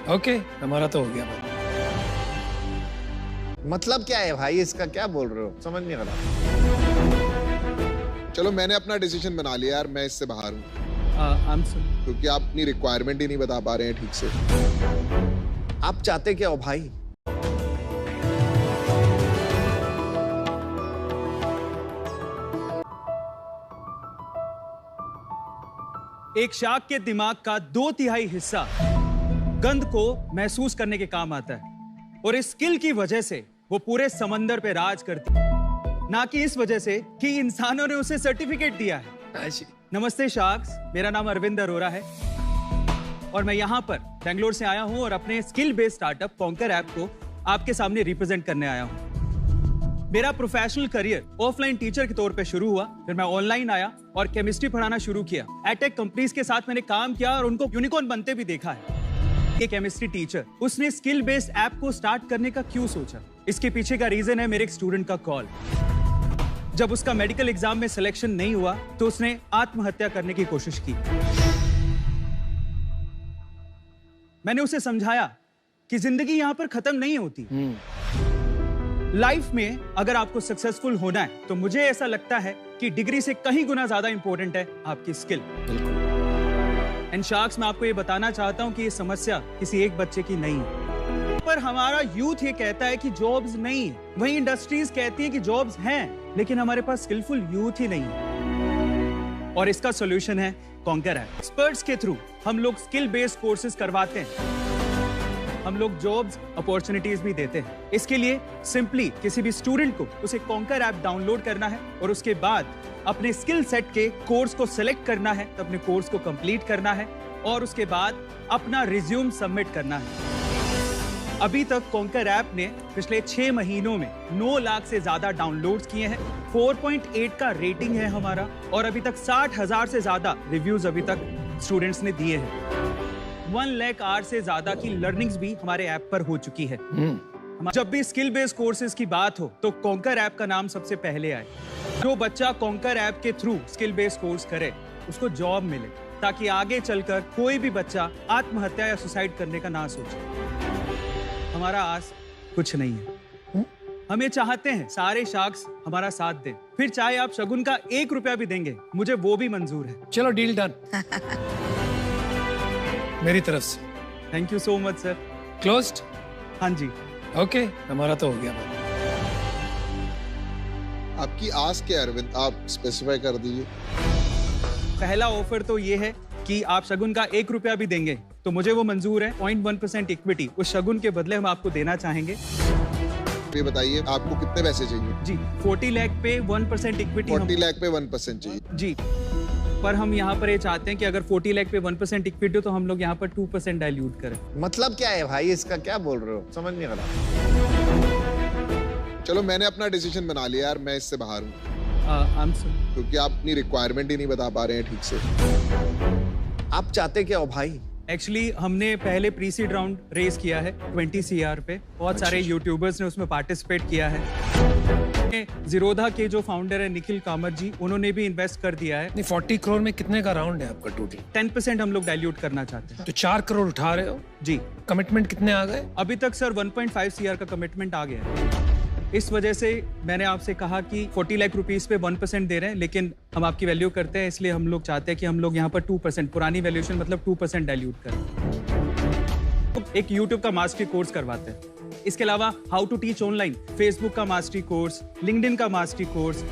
Okay, हमारा तो हो गया। मतलब क्या है भाई, इसका क्या बोल रहे हो, समझ नहीं आ रहा। चलो मैंने अपना डिसीजन बना लिया यार, मैं इससे बाहर हूँ। क्योंकि आप अपनी रिक्वायरमेंट ही नहीं बता पा रहे हैं ठीक से। आप चाहते क्या हो भाई? एक शार्क के दिमाग का 2/3 हिस्सा गंध को महसूस करने के काम आता है और इस स्किल की वजह से वो पूरे समंदर पे राज करती है, ना कि इस वजह से कि इंसानों ने उसे सर्टिफिकेट दिया है। नमस्ते शार्क्स, मेरा नाम अरविंद अरोरा है और मैं यहाँ पर बेंगलोर से आया हूँ और अपने skill based startup conquer app को आपके सामने रिप्रेजेंट करने आया हूँ। मेरा प्रोफेशनल करियर ऑफलाइन टीचर के तौर पे शुरू हुआ, फिर मैं ऑनलाइन आया और केमिस्ट्री पढ़ाना शुरू किया। एटेक कंपनीज के साथ मैंने काम किया और उनको यूनिकॉर्न बनते भी देखा है। एक केमिस्ट्री टीचर, उसने स्किल बेस्ड ऐप को स्टार्ट करने का क्यों सोचा? इसके पीछे का रीजन है मेरे एक स्टूडेंट का कॉल। जब उसका मेडिकल एग्जाम में सिलेक्शन नहीं हुआ तो उसने आत्महत्या करने की कोशिश की। मैंने उसे समझाया कि जिंदगी यहां पर खत्म नहीं होती। लाइफ में अगर आपको सक्सेसफुल होना है तो मुझे ऐसा लगता है कि डिग्री से कहीं गुना ज्यादा इंपॉर्टेंट है आपकी स्किल। एंड शार्क्स, मैं आपको ये बताना चाहता हूं कि ये समस्या किसी एक बच्चे की नहीं है, पर हमारा यूथ ये कहता है कि जॉब्स नहीं है, वहीं इंडस्ट्रीज कहती हैं कि जॉब्स हैं, लेकिन हमारे पास स्किलफुल यूथ ही नहीं है। और इसका सॉल्यूशन है कॉन्कर ऐप। एक्सपर्ट्स के थ्रू हम लोग स्किल बेस्ड कोर्सेज करवाते हैं, हम लोग जॉब्स अपॉर्चुनिटीज भी देते हैं। इसके लिए सिंपली किसी भी स्टूडेंट को उसे कॉन्कर ऐप डाउनलोड करना है और उसके बाद अपने स्किल सेट के कोर्स को सिलेक्ट करना है, तो अपने कोर्स को कंप्लीट करना है और उसके बाद अपना रिज्यूम सबमिट करना है। अभी तक कॉन्कर ऐप ने पिछले 6 महीनों में 9 लाख से ज्यादा डाउनलोड्स किए हैं, 4.8 का रेटिंग है हमारा और अभी तक 60,000 से ज्यादा रिव्यूज अभी तक स्टूडेंट्स ने दिए हैं। 1 लाख आवर से ज्यादा की लर्निंग्स भी हमारे ऐप पर हो चुकी है। जब भी स्किल बेस्ड कोर्सेज की बात हो तो कॉन्कर ऐप का नाम सबसे पहले आए। जो बच्चा कॉन्कर ऐप के थ्रू स्किल बेस्ड कोर्स करे उसको जॉब मिले, ताकि आगे चलकर कोई भी बच्चा आत्महत्या या सुसाइड करने का ना सोचे। हमारा आस कुछ नहीं है, हमें चाहते हैं सारे शार्क्स हमारा साथ दें, फिर चाहे आप शगुन का 1 रुपया भी देंगे, मुझे वो भी मंजूर है। चलो डील डन। मेरी तरफ से thank you so much sir. Closed? हाँ जी। ओके, हमारा तो हो गया। आपकी आस क्या है अरविंद, आप स्पेसिफाई कर दीजिए। पहला ऑफर तो ये है कि आप शगुन का 1 रुपया भी देंगे तो मुझे वो मंजूर है। 0.1% इक्विटी उस शगुन के बदले हम आपको देना चाहेंगे। ये बताइए आपको कितने पैसे चाहिए? जी, 40 लाख पे 1% इक्विटी। 40 लाख पे 1% चाहिए जी, पर हम यहाँ पर ये चाहते हैं कि अगर 40 लाख पे 1% इक्विटी हो तो हम लोग यहाँ पर 2% डाइल्यूट करें। मतलब क्या है भाई, इसका क्या बोल रहे हो, समझ नहीं आ रहा। चलो मैंने अपना डिसीजन बना लिया यार, मैं इससे बाहर हूँ। क्योंकि आप अपनी रिक्वायरमेंट ही नहीं बता पा रहे हैं ठीक से। आप चाहते क्या हो भाई? एक्चुअली हमने पहले प्री सीड राउंड रेस किया है 20 CR पे, बहुत सारे यूट्यूबर्स ने उसमें पार्टिसिपेट किया है। जीरोधा के जो फाउंडर है निखिल कामत जी, उन्होंने भी इन्वेस्ट कर दिया है। 40 करोड़ में कितने का राउंड है आपका टोटल? 10% हम लोग डाइल्यूट करना चाहते हैं। तो 4 करोड़ उठा रहे हो जी। कमिटमेंट कितने आ गए? अभी तक सर 1.5 CR का कमिटमेंट आ गया है। इस वजह से मैंने आपसे कहा कि 40 लाख रुपीस पे 1% दे रहे हैं, लेकिन हम आपकी वैल्यू करते हैं, इसलिए हम लोग चाहते हैं कि हम लोग यहाँ पर 2%, पुरानी वैल्यूएशन मतलब 2% डाइल्यूट करें। एक यूट्यूब का मास्टरी कोर्स करवाते हैं, इसके अलावा how to teach online, Facebook का मास्टरी कोर्स, लिंक्डइन का मास्टरी कोर्स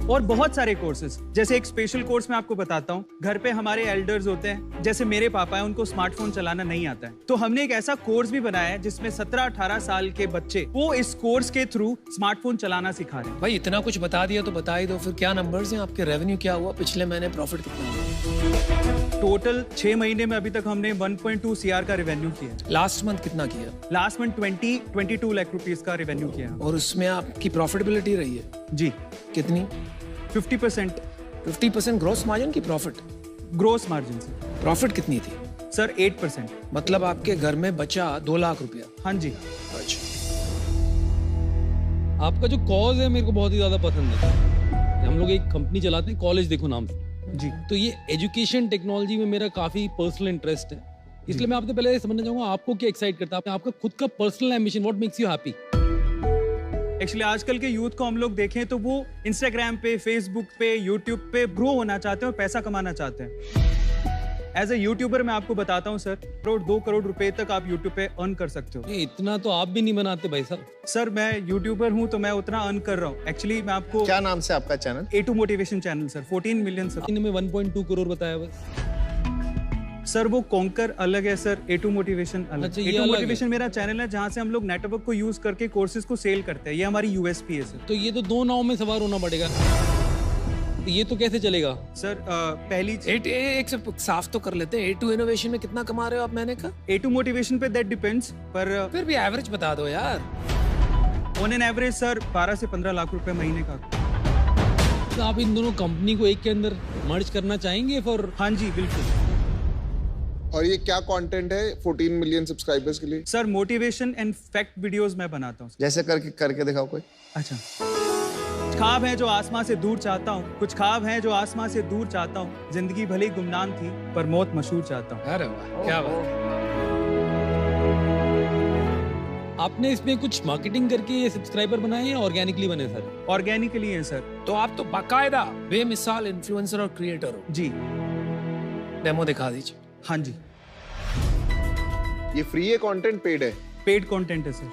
और बहुत सारे कोर्सेज। जैसे एक स्पेशल कोर्स मैं आपको बताता हूँ, घर पे हमारे एल्डर्स होते हैं, जैसे मेरे पापा हैं, उनको स्मार्टफोन चलाना नहीं आता है, तो हमने एक ऐसा कोर्स भी बनाया है जिसमें 17-18 साल के बच्चे वो इस कोर्स के थ्रू स्मार्टफोन चलाना सिखा रहे हैं। भाई इतना कुछ बता दिया तो बता ही दो, फिर क्या नंबर्स हैं आपके? रेवेन्यू क्या हुआ पिछले महीने? प्रॉफिट कितना हुआ? टोटल 6 महीने में अभी तक हमने 1.2 CR का रेवेन्यू किया। लास्ट मंथ कितना किया? लास्ट मंथ 22 लाख रुपीस का रेवेन्यू किया। और उसमें आपकी प्रॉफिटेबिलिटी रही है? जी। कितनी? 50%। 50% ग्रोस मार्जिन की प्रॉफिट? ग्रोस मार्जिन से। प्रॉफिट कितनी थी सर? 8%। मतलब आपके घर में बचा 2 लाख रुपया? हाँ जी। अच्छा, आपका जो कॉज है मेरे को बहुत ही ज्यादा पसंद है। हम लोग एक कंपनी चलाते हैं, कॉलेज देखो नाम से जी। तो ये एजुकेशन टेक्नोलॉजी में मेरा काफी पर्सनल इंटरेस्ट है इसलिए मैं आपसे पहले ये समझना चाहूंगा आपको क्या एक्साइट करता है, आपका खुद का personal ambition, what makes you happy? Actually आजकल के यूथ को हम लोग देखें तो वो इंस्टाग्राम पे, फेसबुक पे, यूट्यूब पे ग्रो होना चाहते हैं और पैसा कमाना चाहते हैं। एज ए यूट्यूबर मैं आपको बताता हूँ सर, 2 करोड़ रुपए तक आप यूट्यूब पे अर्न कर सकते हो। ये इतना तो आप भी नहीं बनाते भाई साहब। सर मैं यूट्यूबर हूँ तो मैं उतना अर्न कर रहा हूँ। एक्चुअली मैं आपको क्या नाम से आपका channel? A2 motivation channel sir, 14 million sir. इनमें 1.2 करोड़ बताया बस। सर वो कॉन्कर अलग है सर, A2 मोटिवेशन अलग। अच्छा, ये A2 अलग मोटिवेशन मेरा चैनल है जहाँ से हम लोग नेटवर्क को यूज करके कोर्सेज को सेल करते हैं। ये हमारी यूएसपी है सर। तो ये तो 2 नाव में सवार होना पड़ेगा, तो ये तो कैसे चलेगा? सर पहली एक से साफ तो कर लेते हैं, A2 इनोवेशन में कितना कमा रहे हो आप महीने का? A2 मोटिवेशन पे दैट डिपेंड्स, पर फिर भी एवरेज बता दो यार। ऑन एन एवरेज सर 12 से 15 लाख रुपए महीने का। तो आप इन दोनों कंपनी को एक के अंदर मर्ज करना चाहेंगे फॉर? हाँ जी बिल्कुल। और ये क्या कंटेंट है 14 मिलियन सब्सक्राइबर्स के लिए? Sir motivation and fact videos मैं बनाता हूँ। जैसे करके दिखाओ कोई। अच्छा, ख्वाब है जो आसमां से दूर चाहता हूँ, कुछ ख्वाब है जो आसमां से दूर चाहता हूँ, जिंदगी भले ही गुमनाम थी पर मौत मशहूर चाहता हूँ। अरे वाह, क्या बात। आपने इसमें कुछ मार्केटिंग करके ये सब्सक्राइबर बनाए या ऑर्गेनिकली बने सर? ऑर्गेनिकली है सर। तो आप तो बाकायदा बेमिसाल इन्फ्लुएंसर और क्रिएटर हो। जी। डेमो दिखा दीजिए। हाँ जी। ये फ्री है कंटेंट, पेड है? पेड कंटेंट है सर।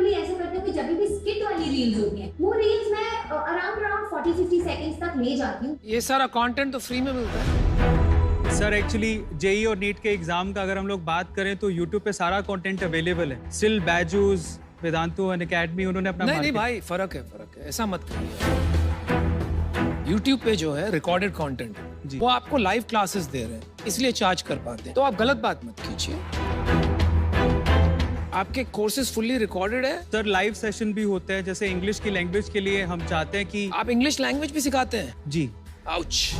ऐसे करते हुए जब भी स्किट वाली रील्स होती हैं, वो रील्स मैं अराउंड 40-50 सेकंड्स तक ले जाती हूँ। ये सारा कंटेंट तो फ्री में मिलता है सर। एक्चुअली जेई और नीट के एग्जाम का अगर हम लोग बात करें तो यूट्यूब पे सारा कंटेंट अवेलेबल है। स्टिल बैजूज, वेदांतु अनअकैडमी, उन्होंने अपना नहीं भाई, फर्क है, ऐसा मत करिए। यूट्यूब पे जो है रिकॉर्डेड कंटेंट है, वो आपको लाइव क्लासेस दे रहे हैं, इसलिए चार्ज कर पाते हैं। तो आप गलत बात मत कीजिए। आपके कोर्सेज फुल्ली रिकॉर्डेड है सर। लाइव सेशन भी होते हैं, जैसे इंग्लिश की लैंग्वेज के लिए हम चाहते हैं कि आप इंग्लिश लैंग्वेज भी सिखाते हैं? जी। आउच।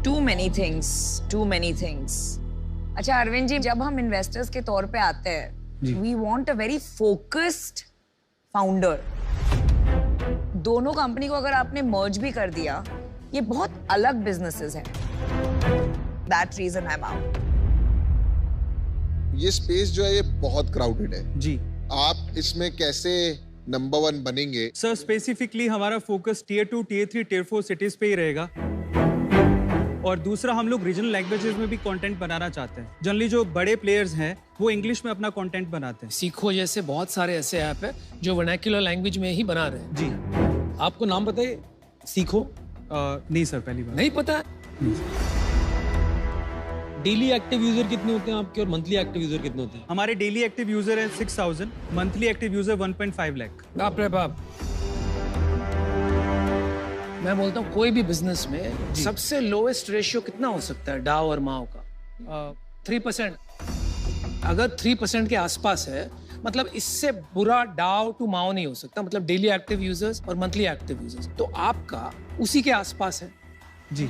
Too many things. अच्छा अरविंद जी, जब हम इन्वेस्टर्स के तौर पे आते हैं, we want a very focused founder. दोनों कंपनी को अगर आपने मर्ज भी कर दिया, ये बहुत अलग बिजनेसेस हैं। That reason I'm out. ये स्पेस जो है ये बहुत क्राउडेड है जी। आप इसमें कैसे नंबर 1 बनेंगे? सर स्पेसिफिकली हमारा focus Tier 2, Tier 3, Tier 4 cities पे ही रहेगा। और दूसरा, हम लोग रीजनल लैंग्वेजेस में भी कंटेंट बनाना चाहते हैं। जनरली जो बड़े प्लेयर्स हैं वो इंग्लिश में अपना कंटेंट बनाते हैं। सीखो जैसे बहुत सारे ऐसे ऐप है जो वर्नाक्युलर लैंग्वेज में ही बना रहे हैं। जी। आपको नाम पता है सीखो? नहीं सर, पहली बार। नहीं पता? डेली एक्टिव यूजर कितने होते हैं आपके और मंथली एक्टिव यूजर कितने होते हैं? हमारे डेली एक्टिव यूजर है 6000, मंथली एक्टिव यूजर 1.5 लाख। बाप रे बाप। मैं बोलता हूँ कोई भी बिजनेस में सबसे लोएस्ट रेशियो कितना हो सकता है डाव और माव का? 3%। अगर 3% के आसपास है, मतलब इससे बुरा डाव टू माव नहीं हो सकता, मतलब डेली एक्टिव यूजर्स और मंथली एक्टिव यूजर्स। तो आपका उसी के आसपास है जी।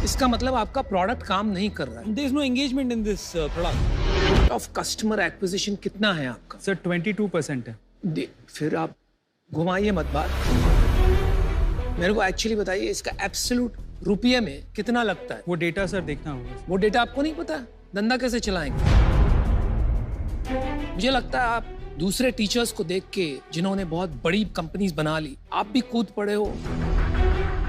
इसका मतलब आपका प्रोडक्ट काम नहीं कर रहा है। There is no engagement in this product. Of customer acquisition कितना है आपका? सर 22% है। फिर आप घुमाइए मत बात, मेरे को एक्चुअली बताइए इसका एब्सोल्यूट रुपये में कितना लगता है? वो डेटा सर देखना होगा। वो डेटा आपको नहीं पता? धंधा कैसे चलाएंगे? मुझे लगता है आप दूसरे टीचर्स को देख के, जिन्होंने बहुत बड़ी कंपनीज बना ली, आप भी कूद पड़े हो।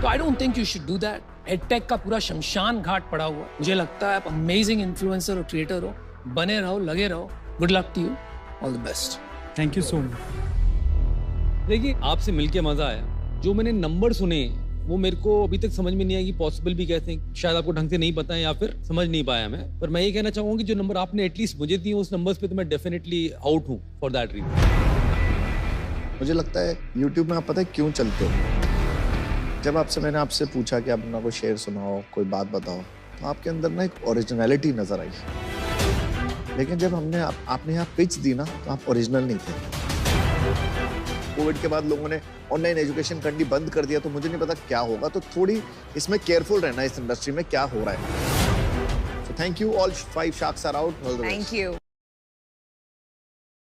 तो I don't think you should do that. Edtech का पूरा शमशान घाट पड़ा हुआ। मुझे लगता है आप अमेजिंग इन्फ्लुएंसर और क्रिएटर हो, बने रहो, लगे रहो। Good luck to you, all the best. Thank you so much. देखिए, आपसे मिलके मजा आया। जो मैंने नंबर सुने वो मेरे को अभी तक समझ में नहीं आया कि पॉसिबल भी कैसे हैं। शायद आपको ढंग से नहीं पता है या फिर समझ नहीं पाया मैं, पर मैं ये कहना चाहूंगा कि जो नंबर आपने एटलीस्ट मुझे दिए उस नंबर्स पे तो मैं डेफिनेटली आउट हूँ फॉर दैट रीजन। मुझे लगता है YouTube में आप पता है क्यों चलते हो? जब मैंने आपसे पूछा कि आप अपना कोई शेर सुनाओ, कोई बात बताओ, तो आपके अंदर ना एक ओरिजिनलिटी नजर आई। लेकिन जब आपने यहाँ पिच दी ना, तो आप ओरिजिनल नहीं थे। कोविड के बाद लोगों ने ऑनलाइन एजुकेशन करनी बंद कर दिया, तो मुझे नहीं पता क्या होगा। तो थोड़ी इसमें केयरफुल रहना इस इंडस्ट्री में क्या हो रहा है। So thank you, all 5 sharks are out. Thank you.